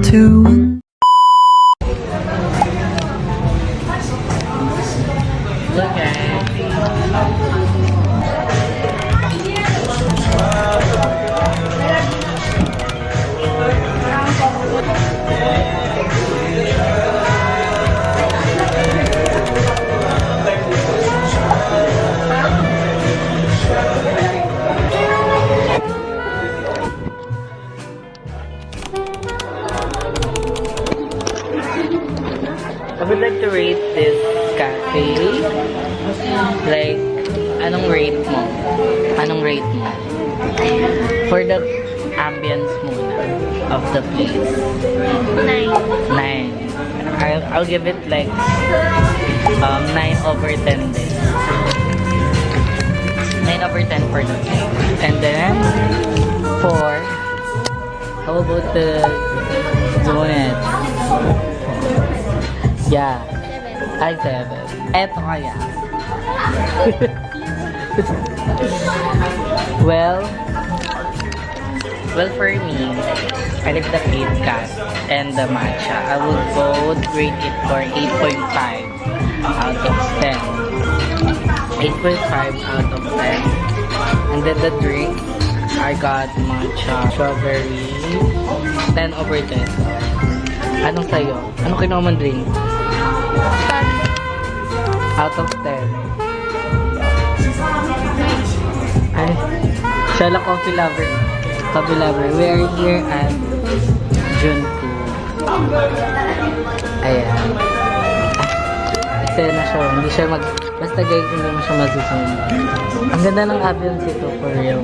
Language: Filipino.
to. I would like to rate this cafe. Like, anong rate mo? Anong rate mo? For the ambience muna of the place. 9. I'll give it like 9/10 din. 9/10 for the place. And then, 4. How about the donuts? Yeah. Ay, 7. Eto kaya. well, for me, I like the KitKat and the matcha. I would both rate it for 8.5 out of 10. 8.5 out of 10. And then the drink, I got matcha, strawberry, 10/10. Anong sa'yo? Anong kinuha mong drink? Out of 10. Ay, siya lang coffee lover. Coffee lover. We are here at Junku. Ayan. Kasi na siya. Hindi siya basta guys, hindi mo siya masusunod. Ang ganda ng ambience ito for real.